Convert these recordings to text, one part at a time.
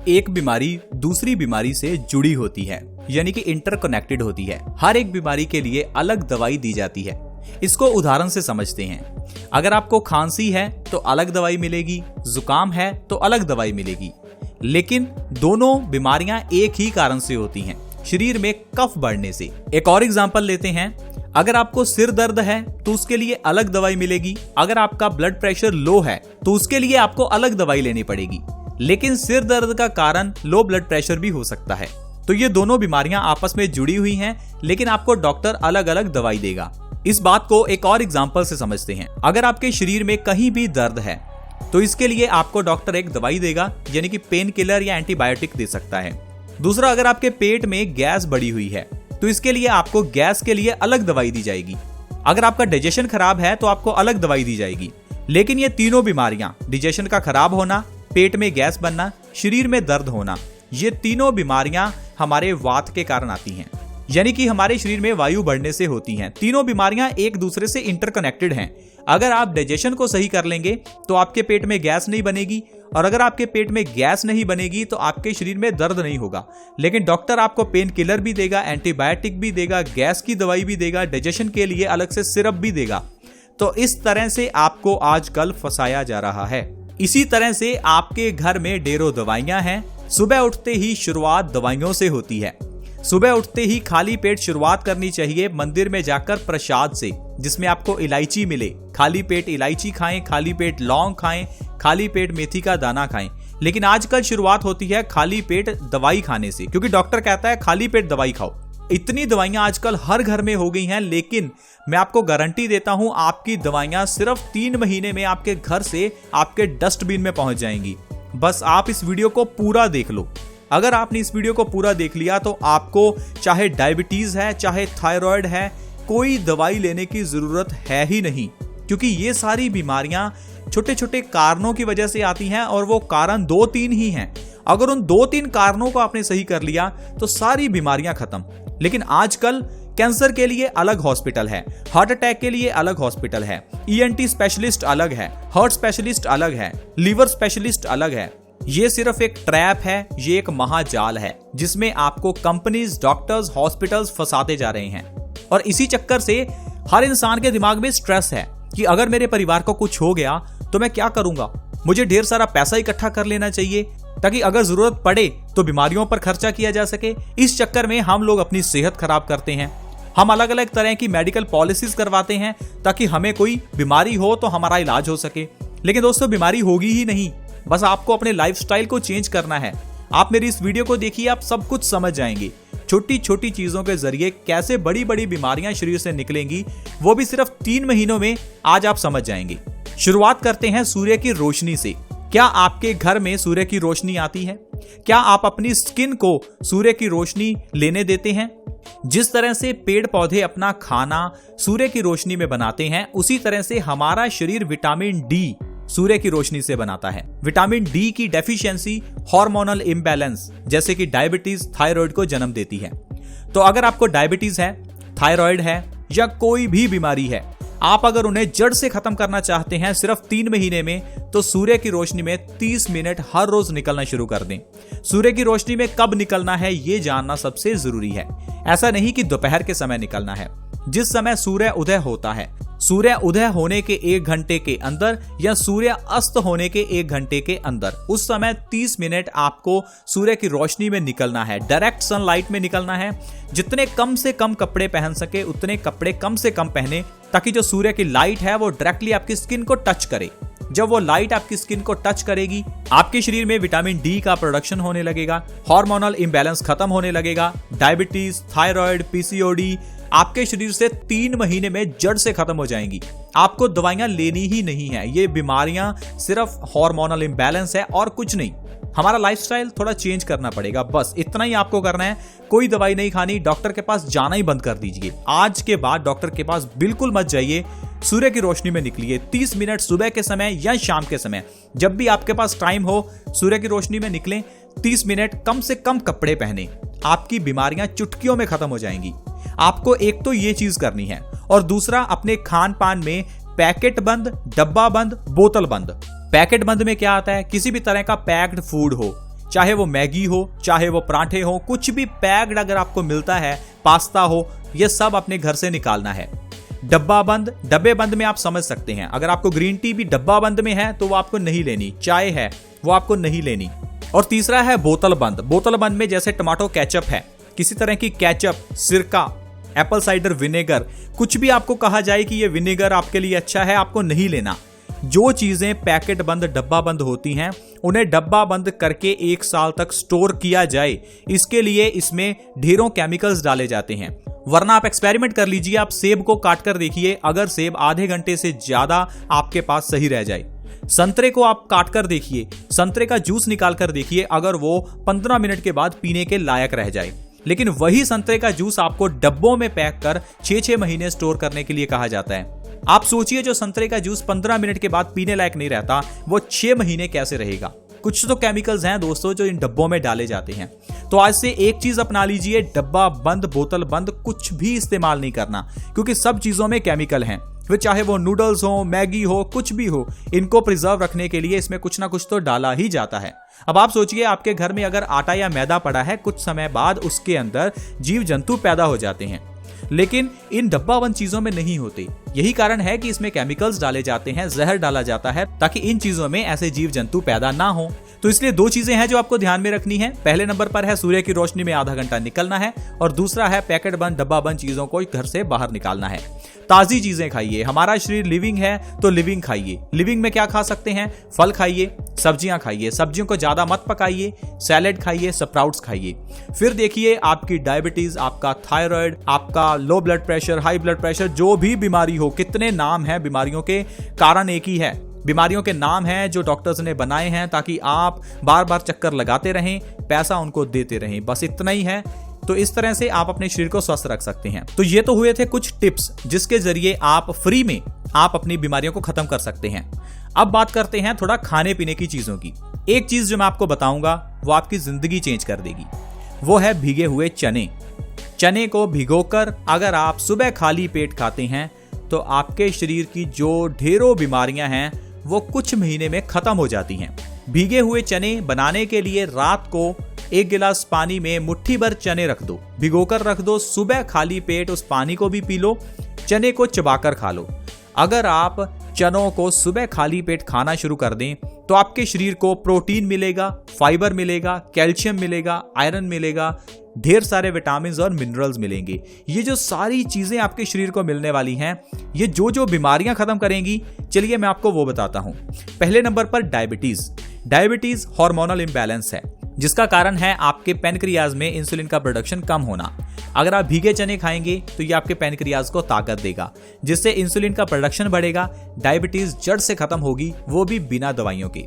एक बीमारी दूसरी बीमारी से जुड़ी होती है, यानी कि इंटरकनेक्टेड होती है। हर एक बीमारी के लिए अलग दवाई दी जाती है। इसको उदाहरण से समझते हैं। अगर आपको खांसी है तो अलग दवाई मिलेगी, जुकाम है तो अलग दवाई मिलेगी, लेकिन दोनों बीमारियां एक ही कारण से होती हैं, शरीर में कफ बढ़ने से। एक और एग्जांपल लेते हैं। अगर आपको सिर दर्द है तो उसके लिए अलग दवाई मिलेगी। अगर आपका ब्लड प्रेशर लो है तो उसके लिए आपको अलग दवाई लेनी पड़ेगी, लेकिन सिर दर्द का कारण लो ब्लड प्रेशर भी हो सकता है। तो ये दोनों बीमारियां आपस में जुड़ी हुई हैं, लेकिन आपको डॉक्टर अलग अलग दवाई देगा। इस बात को एक और एग्जांपल से समझते हैं। अगर आपके शरीर में कहीं भी दर्द है तो इसके लिए आपको डॉक्टर एक दवाई देगा, यानी कि पेन किलर या एंटीबायोटिक दे सकता है। दूसरा, अगर आपके पेट में गैस बढ़ी हुई है तो इसके लिए आपको गैस के लिए अलग दवाई दी जाएगी। अगर आपका डाइजेशन खराब है तो आपको अलग दवाई दी जाएगी। लेकिन ये तीनों बीमारियां, डाइजेशन का खराब होना, पेट में गैस बनना, शरीर में दर्द होना, ये तीनों बीमारियां हमारे वात के कारण आती हैं, यानी कि हमारे शरीर में वायु बढ़ने से होती हैं। तीनों बीमारियां एक दूसरे से इंटरकनेक्टेड हैं। अगर आप डाइजेशन को सही कर लेंगे तो आपके पेट में गैस नहीं बनेगी, और अगर आपके पेट में गैस नहीं बनेगी तो आपके शरीर में दर्द नहीं होगा। लेकिन डॉक्टर आपको पेन किलर भी देगा, एंटीबायोटिक भी देगा, गैस की दवाई भी देगा, डाइजेशन के लिए अलग से सिरप भी देगा। तो इस तरह से आपको आजकल फंसाया जा रहा है। इसी तरह से आपके घर में ढेरों दवाइयां हैं। सुबह उठते ही शुरुआत दवाइयों से होती है। सुबह उठते ही खाली पेट शुरुआत करनी चाहिए मंदिर में जाकर प्रसाद से, जिसमें आपको इलायची मिले। खाली पेट इलायची खाएं, खाली पेट लौंग खाएं, खाली पेट मेथी का दाना खाएं। लेकिन आजकल शुरुआत होती है खाली पेट दवाई खाने से, क्योंकि डॉक्टर कहता है खाली पेट दवाई खाओ। इतनी दवाइयां आजकल हर घर में हो गई हैं, लेकिन मैं आपको गारंटी देता हूं आपकी दवाइयां सिर्फ 3 महीने में आपके घर से आपके डस्टबिन में पहुंच जाएंगी। बस आप इस वीडियो को पूरा देख लो। अगर आपने इस वीडियो को पूरा देख लिया तो आपको चाहे डायबिटीज है, चाहे थायराइड है, कोई दवाई लेने की जरूरत है ही नहीं, क्योंकि ये सारी बीमारियां छोटे छोटे कारणों की वजह से आती हैं, और वो कारण 2-3 ही हैं। अगर उन 2-3 कारणों को आपने सही कर लिया तो सारी बीमारियां खत्म। लेकिन आजकल कैंसर के लिए अलग हॉस्पिटल है, हार्ट अटैक के लिए अलग हॉस्पिटल है, ENT स्पेशलिस्ट अलग है, हार्ट स्पेशलिस्ट अलग है, लीवर स्पेशलिस्ट अलग है। ये सिर्फ एक ट्रैप है, ये एक महाजाल है, जिसमें आपको कंपनीज, डॉक्टर्स, हॉस्पिटल्स फंसाते जा रहे हैं। और इसी चक्कर से हर इंसान के दिमाग में स्ट्रेस है कि अगर मेरे परिवार को कुछ हो गया तो मैं क्या करूंगा। मुझे ढेर सारा पैसा इकट्ठा कर लेना चाहिए ताकि अगर जरूरत पड़े तो बीमारियों पर खर्चा किया जा सके। इस चक्कर में हम लोग अपनी सेहत खराब करते हैं। हम अलग अलग तरह की मेडिकल पॉलिसीज करवाते हैं ताकि हमें कोई बीमारी हो तो हमारा इलाज हो सके। लेकिन दोस्तों, बीमारी होगी ही नहीं, बस आपको अपने लाइफस्टाइल को चेंज करना है। आप मेरी इस वीडियो को देखिए, आप सब कुछ समझ जाएंगे। छोटी छोटी चीजों के जरिए कैसे बड़ी बड़ी बीमारियां शरीर से निकलेंगी, वो भी सिर्फ 3 महीनों में, आज आप समझ जाएंगे। शुरुआत करते हैं सूर्य की रोशनी से। क्या आपके घर में सूर्य की रोशनी आती है? क्या आप अपनी स्किन को सूर्य की रोशनी लेने देते हैं? जिस तरह से पेड़ पौधे अपना खाना सूर्य की रोशनी में बनाते हैं, उसी तरह से हमारा शरीर विटामिन डी सूर्य की रोशनी से बनाता है। विटामिन डी की डेफिशिएंसी हार्मोनल इम्बैलेंस जैसे कि डायबिटीज, थायराइड को जन्म देती है। तो अगर आपको डायबिटीज है, थायराइड है या कोई भी बीमारी है, आप अगर उन्हें जड़ से खत्म करना चाहते हैं सिर्फ 3 महीने में, तो सूर्य की रोशनी में 30 मिनट हर रोज निकलना शुरू कर दें। सूर्य की रोशनी में कब निकलना है ये जानना सबसे जरूरी है। ऐसा नहीं कि दोपहर के समय निकलना है। जिस समय सूर्य उदय होता है, सूर्य उदय होने के 1 घंटे के अंदर या सूर्य अस्त होने के 1 घंटे के अंदर, उस समय 30 मिनट आपको सूर्य की रोशनी में निकलना है, डायरेक्ट सनलाइट में निकलना है। जितने कम से कम कपड़े पहन सके उतने कपड़े कम से कम पहने, ताकि जो सूर्य की लाइट है वो डायरेक्टली आपकी स्किन को टच करे। जब वो लाइट आपकी स्किन को टच करेगी, आपके शरीर में विटामिन डी का प्रोडक्शन होने लगेगा, हार्मोनल इंबैलेंस खत्म होने लगेगा। डायबिटीज, थायराइड, PCOD आपके शरीर से 3 महीने में जड़ से खत्म हो जाएंगी। आपको दवाइयां लेनी ही नहीं है। ये बीमारियां सिर्फ हार्मोनल इंबैलेंस है और कुछ नहीं। हमारा लाइफस्टाइल थोड़ा चेंज करना पड़ेगा, बस इतना ही आपको करना है। कोई दवाई नहीं खानी, डॉक्टर के पास जाना ही बंद कर दीजिए। आज के बाद डॉक्टर के पास बिल्कुल मत जाइए। सूर्य की रोशनी में निकलिए 30 मिनट सुबह के समय या शाम के समय, जब भी आपके पास टाइम हो, सूर्य की रोशनी में निकलें। 30 मिनट कम से कम कपड़े पहने, आपकी बीमारियां चुटकियों में खत्म हो जाएंगी। आपको एक तो ये चीज करनी है, और दूसरा अपने खान पान में पैकेट बंद, डब्बा बंद, बोतल बंद। पैकेट बंद में क्या आता है? किसी भी तरह का पैक्ड फूड हो, चाहे वो मैगी हो, चाहे वो पराठे हो, कुछ भी पैक्ड अगर आपको मिलता है, पास्ता हो, ये सब अपने घर से निकालना है। डब्बा बंद, डब्बे बंद में आप समझ सकते हैं, अगर आपको ग्रीन टी भी डब्बा बंद में है तो वो आपको नहीं लेनी, चाय है वो आपको नहीं लेनी। और तीसरा है बोतल बंद। बोतल बंद में जैसे टमाटो केचप है, किसी तरह की केचप, सिरका, एप्पल साइडर विनेगर, कुछ भी आपको कहा जाए कि ये विनेगर आपके लिए अच्छा है, आपको नहीं लेना। जो चीजें पैकेट बंद, डब्बा बंद होती हैं, उन्हें डब्बा बंद करके 1 साल तक स्टोर किया जाए, इसके लिए इसमें ढेरों केमिकल्स डाले जाते हैं। वरना आप एक्सपेरिमेंट कर लीजिए, आप सेब को काट कर देखिए, अगर सेब आधे घंटे से ज्यादा आपके पास सही रह जाए। संतरे को आप काट कर देखिए, संतरे का जूस निकाल कर देखिए, अगर वो 15 मिनट के बाद पीने के लायक रह जाए। लेकिन वही संतरे का जूस आपको डब्बों में पैक कर 6-6 महीने स्टोर करने के लिए कहा जाता है। आप सोचिए, जो संतरे का जूस 15 मिनट के बाद पीने लायक नहीं रहता, वो 6 महीने कैसे रहेगा। कुछ तो केमिकल्स हैं दोस्तों जो इन डब्बों में डाले जाते हैं। तो आज से एक चीज अपना लीजिए, डब्बा बंद, बोतल बंद कुछ भी इस्तेमाल नहीं करना, क्योंकि सब चीजों में केमिकल हैं। फिर चाहे वो नूडल्स हो, मैगी हो, कुछ भी हो, इनको प्रिजर्व रखने के लिए इसमें कुछ ना कुछ तो डाला ही जाता है। अब आप सोचिए, आपके घर में अगर आटा या मैदा पड़ा है, कुछ समय बाद उसके अंदर जीव जंतु पैदा हो जाते हैं, लेकिन इन डब्बाबंद चीजों में नहीं होते। यही कारण है कि इसमें केमिकल्स डाले जाते हैं, जहर डाला जाता है, ताकि इन चीजों में ऐसे जीव जंतु पैदा ना हो। तो इसलिए 2 चीजें हैं जो आपको ध्यान में रखनी है। पहले नंबर पर है सूर्य की रोशनी में आधा घंटा निकलना है, और दूसरा है पैकेट बंद, डब्बा बंद चीजों को घर से बाहर निकालना है। ताजी चीजें खाइए, हमारा शरीर लिविंग है तो लिविंग खाइए। लिविंग में क्या खा सकते हैं? फल खाइए, सब्जियां खाइए, सब्जियों को ज्यादा मत पकाइए, सैलेड खाइए, स्प्राउट्स खाइए। फिर देखिए, आपकी डायबिटीज, आपका थायराइड, आपका low blood pressure, high blood pressure, जो भी बीमारी हो, कितने नाम है बीमारियों के, कारण एक ही है। बीमारियों के नाम हैं जो डॉक्टर्स ने बनाए हैं ताकि आप बार बार चक्कर लगाते रहें, पैसा उनको देते रहें, बस इतना ही है। तो इस तरह से आप अपने शरीर को स्वस्थ रख सकते हैं। तो ये तो हुए थे कुछ टिप्स जिसके जरिए आप फ्री में आप अपनी बीमारियों को खत्म कर सकते हैं। अब बात करते हैं थोड़ा खाने पीने की चीजों की। एक चीज जो मैं आपको बताऊंगा वो आपकी जिंदगी चेंज कर देगी, वो है भीगे हुए चने। चने को भिगोकर अगर आप सुबह खाली पेट खाते हैं तो आपके शरीर की जो ढेरों बीमारियां हैं वो कुछ महीने में खत्म हो जाती हैं। भीगे हुए चने बनाने के लिए रात को 1 गिलास पानी में मुट्ठी भर चने रख दो, भिगोकर रख दो, सुबह खाली पेट उस पानी को भी पी लो, चने को चबाकर खा लो। अगर आप चनों को सुबह खाली पेट खाना शुरू कर दें तो आपके शरीर को प्रोटीन मिलेगा, फाइबर मिलेगा, कैल्शियम मिलेगा, आयरन मिलेगा, ढेर सारे विटामिन और मिनरल्स मिलेंगे। ये जो सारी चीजें आपके शरीर को मिलने वाली हैं, ये जो जो बीमारियां खत्म करेंगी, चलिए मैं आपको वो बताता हूं। पहले नंबर पर डायबिटीज। डायबिटीज हार्मोनल इंबैलेंस है, जिसका कारण है आपके पैनक्रियाज में इंसुलिन का प्रोडक्शन कम होना। अगर आप भीगे चने खाएंगे तो ये आपके पैनक्रियाज को ताकत देगा, जिससे इंसुलिन का प्रोडक्शन बढ़ेगा, डायबिटीज जड़ से खत्म होगी, वो भी बिना दवाइयों के।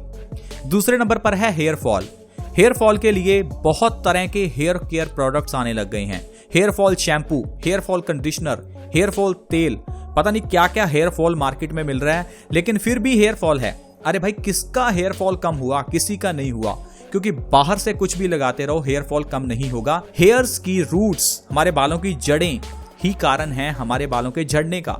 दूसरे नंबर पर है हेयर फॉल। हेयर फॉल के लिए बहुत तरह के हेयर केयर प्रोडक्ट्स आने लग गए हैं। Hair fall shampoo, hair fall conditioner, hair fall तेल, पता नहीं क्या क्या हेयर फॉल मार्केट में मिल रहा है, लेकिन फिर भी हेयर फॉल है। अरे भाई, किसका हेयर फॉल कम हुआ? किसी का नहीं हुआ, क्योंकि बाहर से कुछ भी लगाते रहो, हेयर फॉल कम नहीं होगा। हेयर्स की रूट्स, हमारे बालों की जड़ें ही कारण है हमारे बालों के झड़ने का।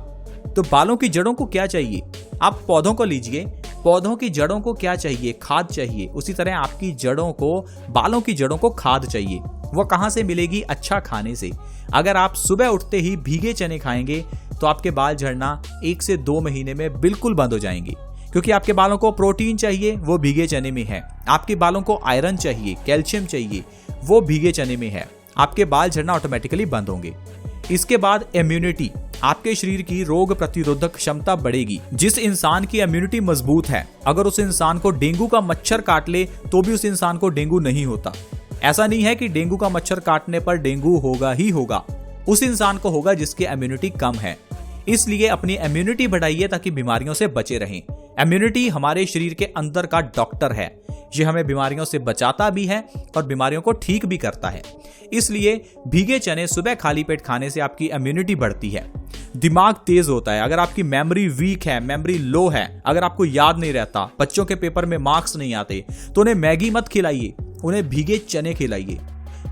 तो बालों की जड़ों को क्या चाहिए? आप पौधों को लीजिए, पौधों की जड़ों को क्या चाहिए? खाद चाहिए। उसी तरह आपकी जड़ों को, बालों की जड़ों को खाद चाहिए। वो कहां से मिलेगी? अच्छा खाने से। अगर आप सुबह उठते ही भीगे चने खाएंगे तो आपके बाल झड़ना 1 से 2 महीने में बिल्कुल बंद हो जाएंगे, क्योंकि आपके बालों को प्रोटीन चाहिए, वो भीगे चने में है। आपके बालों को आयरन चाहिए, कैल्शियम चाहिए, वो भीगे चने में है। आपके बाल झड़ना ऑटोमेटिकली बंद होंगे। इसके बाद इम्यूनिटी, आपके शरीर की रोग प्रतिरोधक क्षमता बढ़ेगी। जिस इंसान की इम्यूनिटी मजबूत है, अगर उस इंसान को डेंगू का मच्छर काट ले तो भी उस इंसान को डेंगू नहीं होता। ऐसा नहीं है कि डेंगू का मच्छर काटने पर डेंगू होगा ही होगा, उस इंसान को होगा जिसकी इम्यूनिटी कम है। इसलिए अपनी इम्यूनिटी बढ़ाइए ताकि बीमारियों से बचे रहें। इम्यूनिटी हमारे शरीर के अंदर का डॉक्टर है, ये हमें बीमारियों से बचाता भी है और बीमारियों को ठीक भी करता है। इसलिए भीगे चने सुबह खाली पेट खाने से आपकी इम्यूनिटी बढ़ती है, दिमाग तेज होता है। अगर आपकी मेमोरी वीक है, मेमोरी लो है, अगर आपको याद नहीं रहता, बच्चों के पेपर में मार्क्स नहीं आते, तो उन्हें मैगी मत खिलाइए, उन्हें भीगे चने खिलाइए।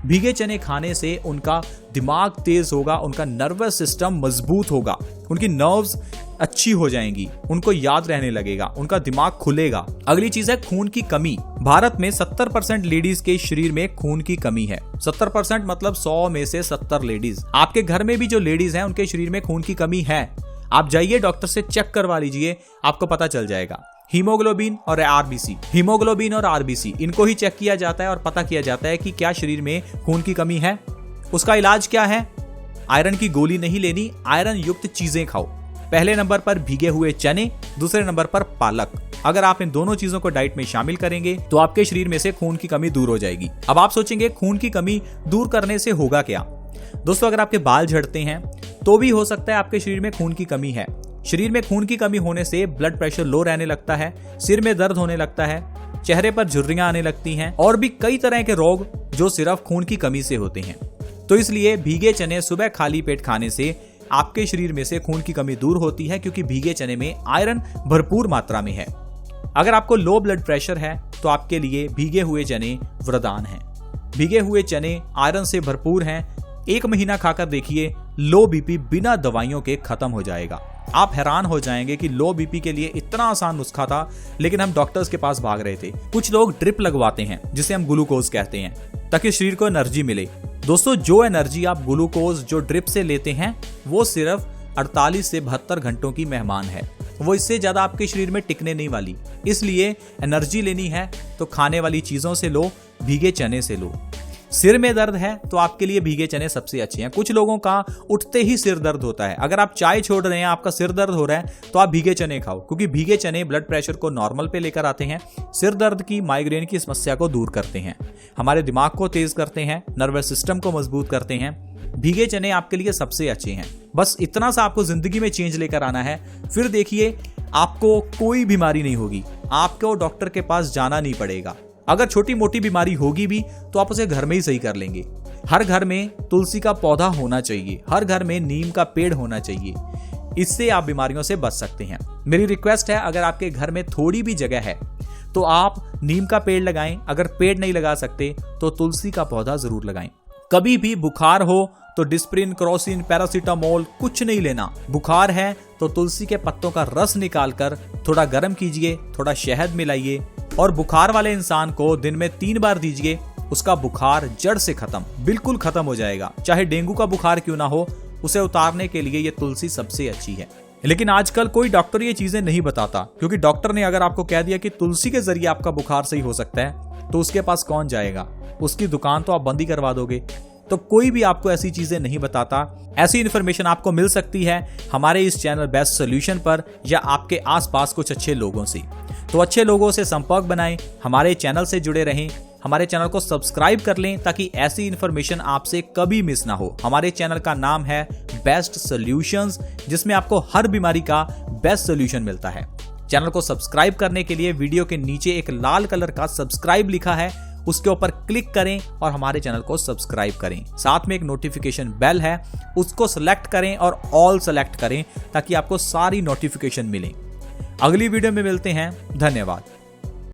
भीगे चने खाने से उनका दिमाग तेज होगा, उनका नर्वस सिस्टम मजबूत होगा, उनकी नर्व्स अच्छी हो जाएंगी, उनको याद रहने लगेगा, उनका दिमाग खुलेगा। अगली चीज है खून की कमी। भारत में 70% लेडीज के शरीर में खून की कमी है। 70% मतलब 100 में से 70 लेडीज। आपके घर में भी जो लेडीज हैं उनके शरीर में खून की कमी है। आप जाइए डॉक्टर से चेक करवा लीजिए, आपको पता चल जाएगा। हीमोग्लोबिन और आरबीसी, हीमोग्लोबिन और आरबीसी इनको ही चेक किया जाता है और पता किया जाता है कि क्या शरीर में खून की कमी है। उसका इलाज क्या है? आयरन की गोली नहीं लेनी, आयरन युक्त चीजें खाओ। पहले नंबर पर भीगे हुए चने, दूसरे नंबर पर पालक। अगर आप इन दोनों चीजों को डाइट में शामिल करेंगे तो आपके शरीर में से खून की कमी दूर हो जाएगी। अब आप सोचेंगे खून की कमी दूर करने से होगा क्या? दोस्तों, अगर आपके बाल झड़ते हैं तो भी हो सकता है आपके शरीर में खून की कमी है। शरीर में खून की कमी होने से ब्लड प्रेशर लो रहने लगता है, सिर में दर्द होने लगता है, चेहरे पर झुर्रियां आने लगती हैं और भी कई तरह के रोग जो सिर्फ खून की कमी से होते हैं। तो इसलिए भीगे चने सुबह खाली पेट खाने से आपके शरीर में से खून की कमी दूर होती है, क्योंकि भीगे चने में आयरन भरपूर मात्रा में है। अगर आपको लो ब्लड प्रेशर है तो आपके लिए भीगे हुए चने वरदान हैं। भीगे हुए चने आयरन से भरपूर हैं। 1 महीना खाकर देखिए, लो बीपी बिना दवाइयों के खत्म हो जाएगा। आप हैरान हो जाएंगे कि लो बीपी के लिए इतना आसान नुस्खा था, लेकिन हम डॉक्टर्स के पास भाग रहे थे। कुछ लोग ड्रिप लगवाते हैं, जिसे हम ग्लूकोज कहते हैं, ताकि शरीर को एनर्जी मिले। दोस्तों, जो एनर्जी आप ग्लूकोज जो ड्रिप से लेते हैं वो सिर्फ 48 से 72 घंटों की मेहमान है। वो इससे ज्यादा आपके शरीर में टिकने नहीं वाली। इसलिए एनर्जी लेनी है तो खाने वाली चीजों से लो, भीगे चने से लो। सिर में दर्द है तो आपके लिए भीगे चने सबसे अच्छे हैं। कुछ लोगों का उठते ही सिर दर्द होता है। अगर आप चाय छोड़ रहे हैं, आपका सिर दर्द हो रहा है, तो आप भीगे चने खाओ, क्योंकि भीगे चने ब्लड प्रेशर को नॉर्मल पे लेकर आते हैं, सिर दर्द की, माइग्रेन की समस्या को दूर करते हैं, हमारे दिमाग को तेज करते हैं, नर्वस सिस्टम को मजबूत करते हैं। भीगे चने आपके लिए सबसे अच्छे हैं। बस इतना सा आपको जिंदगी में चेंज लेकर आना है, फिर देखिए आपको कोई बीमारी नहीं होगी, आपको डॉक्टर के पास जाना नहीं पड़ेगा। अगर छोटी मोटी बीमारी होगी भी तो आप उसे घर में ही सही कर लेंगे। हर घर में तुलसी का पौधा होना चाहिए, हर घर में नीम का पेड़ होना चाहिए। इससे आप बीमारियों से बच सकते हैं। मेरी रिक्वेस्ट है, अगर आपके घर में थोड़ी भी जगह है तो आप नीम का पेड़ लगाएं। अगर पेड़ नहीं लगा सकते तो तुलसी का पौधा जरूर लगाएं। कभी भी बुखार हो तो डिस्प्रिन, क्रोसिन, पैरासीटामोल कुछ नहीं लेना। बुखार है तो तुलसी के पत्तों का रस निकालकर थोड़ा गर्म कीजिए, थोड़ा शहद मिलाइए और बुखार वाले इंसान को दिन में 3 बार दीजिए। उसका बुखार जड़ से खत्म, बिल्कुल खत्म हो जाएगा। चाहे डेंगू का बुखार क्यों ना हो, उसे उतारने के लिए ये तुलसी सबसे अच्छी है। लेकिन आजकल कोई डॉक्टर ये चीजें नहीं बताता, क्योंकि डॉक्टर ने अगर आपको कह दिया कि तुलसी के जरिए आपका बुखार सही हो सकता है, तो उसके पास कौन जाएगा? उसकी दुकान तो आप बंद ही करवा दोगे। तो कोई भी आपको ऐसी चीजें नहीं बताता। ऐसी इन्फॉर्मेशन आपको मिल सकती है हमारे इस चैनल बेस्ट सॉल्यूशन पर, या आपके आसपास कुछ अच्छे लोगों से। तो अच्छे लोगों से संपर्क बनाएं, हमारे चैनल से जुड़े रहें, हमारे चैनल को सब्सक्राइब कर लें ताकि ऐसी इन्फॉर्मेशन आपसे कभी मिस ना हो। हमारे चैनल का नाम है बेस्ट सॉल्यूशंस, जिसमें आपको हर बीमारी का बेस्ट सॉल्यूशन मिलता है। चैनल को सब्सक्राइब करने के लिए वीडियो के नीचे एक लाल कलर का सब्सक्राइब लिखा है, उसके ऊपर क्लिक करें और हमारे चैनल को सब्सक्राइब करें। साथ में एक नोटिफिकेशन बेल है, उसको सेलेक्ट करें और ऑल सेलेक्ट करें ताकि आपको सारी नोटिफिकेशन मिले। अगली वीडियो में मिलते हैं। धन्यवाद।